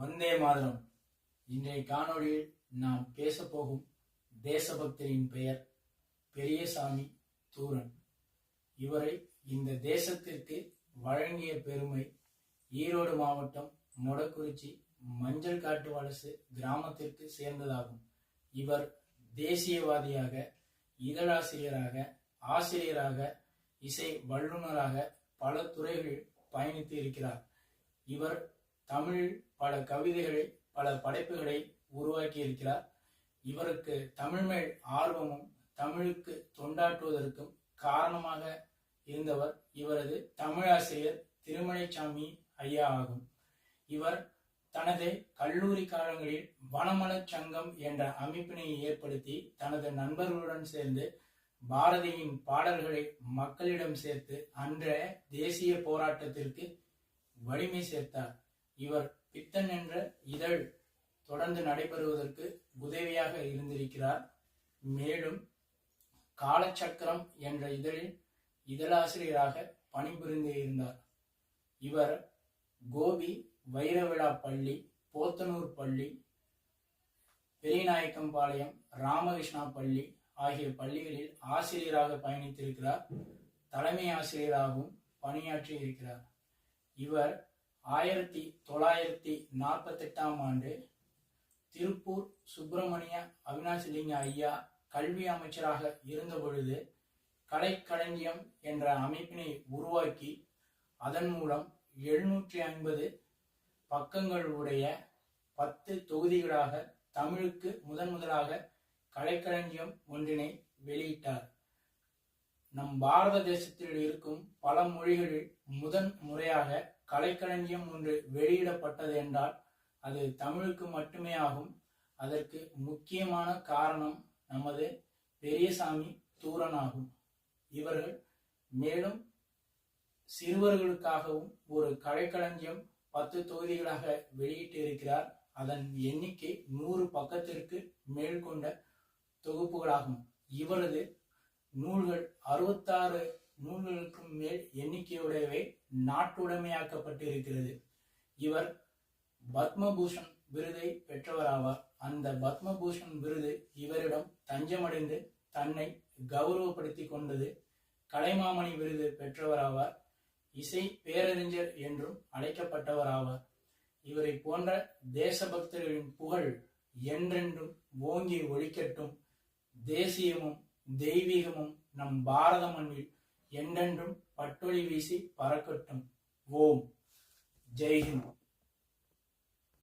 வந்தே மாதரம். இன்றைய காணொளியில் நாம் பேசப்போகும் தேசபக்தரின் பெயர் பெரியசாமி தூரன். இவரை இந்த தேசத்திற்கு வழங்கிய பெருமை ஈரோடு மாவட்டம் மொடக்குறிச்சி மஞ்சள் காட்டு வலசு கிராமத்திற்கு சேர்ந்ததாகும். இவர் தேசியவாதியாக, இதழாசிரியராக, ஆசிரியராக, இசை வல்லுநராக பல துறைகளில் பயணித்து இருக்கிறார். இவர் தமிழில் பல கவிதைகளை, பல படைப்புகளை உருவாக்கி இருக்கிறார். இவருக்கு தமிழ் மேல் ஆர்வமும் தமிழுக்கு தொண்டாற்றுவதற்கும் காரணமாக இருந்தவர் இவரது தமிழாசிரியர் திருமலைச்சாமி ஐயா ஆகும். இவர் தனது கல்லூரி காலங்களில் வனமலர் சங்கம் என்ற அமைப்பினை ஏற்படுத்தி தனது நண்பர்களுடன் சேர்ந்து பாரதியின் பாடல்களை மக்களிடம் சேர்த்து அன்றைய தேசிய போராட்டத்திற்கு வலிமை சேர்த்தார். இவர் பித்தன் என்ற இதழ் தொடர்ந்து நடைபெறுவதற்கு உதவியாக இருந்திருக்கிறார். மேலும் காலச்சக்கரம் என்ற இதழில் இதழாசிரியராக பணிபுரிந்து இருந்தார். இவர் கோபி வைரவிழா பள்ளி, போத்தனூர் பள்ளி, பெரியநாயக்கம்பாளையம், ராமகிருஷ்ணா பள்ளி ஆகிய பள்ளிகளில் ஆசிரியராக பயணித்திருக்கிறார். தலைமை ஆசிரியராகவும் பணியாற்றி இருக்கிறார். இவர் 1948ஆம் ஆண்டு திருப்பூர் சுப்பிரமணிய அவினாசிலிங்க ஐயா கல்வி அமைச்சராக இருந்த பொழுது கலைக்களஞ்சியம் என்ற அமைப்பினை உருவாக்கி அதன் மூலம் 750 பக்கங்கள் உடைய 10 தொகுதிகளாக தமிழுக்கு முதலாக கலைக்களஞ்சியம் ஒன்றினை வெளியிட்டார். நம் பாரத தேசத்தில் இருக்கும் பல மொழிகளில் முறையாக கலைக்களஞ்சியம் ஒன்று வெளியிடப்பட்டது என்றால் அது தமிழுக்கு மட்டுமே ஆகும். அதற்கு முக்கியமான காரணம் நமது பெரியசாமி தூரன் ஆகும். இவர்கள் மேலும் சிறுவர்களுக்காகவும் ஒரு கலைக்களஞ்சியம் 10 தொகுதிகளாக வெளியிட்டு இருக்கிறார். அதன் எண்ணிக்கை 100 பக்கத்திற்கு மேல் கொண்ட தொகுப்புகளாகும். இவரது நூல்கள் 66 நூல்களுக்கும் மேல் எண்ணிக்கையுடையவை நாட்டுடைமையாக்கப்பட்டு இருக்கிறது. இவர் பத்மபூஷன் விருதை பெற்றவராவார். அந்த பத்மபூஷன் விருது இவரிடம் தஞ்சமடைந்து தன்னை கௌரவப்படுத்தி கொண்டது. கலைமாமணி விருது பெற்றவராவார். இசை பேரறிஞர் என்றும் அழைக்கப்பட்டவராவார். இவரை போன்ற தேசபக்தர்களின் புகழ் என்றென்றும் ஓங்கி ஒலிக்கட்டும். தேசியமும் தெய்வீகமும் நம் பாரத மண்ணில் என்றென்றும் பட்டொளி வீசி பறக்கட்டும். ஓம் ஜெய்ஹிந்த்.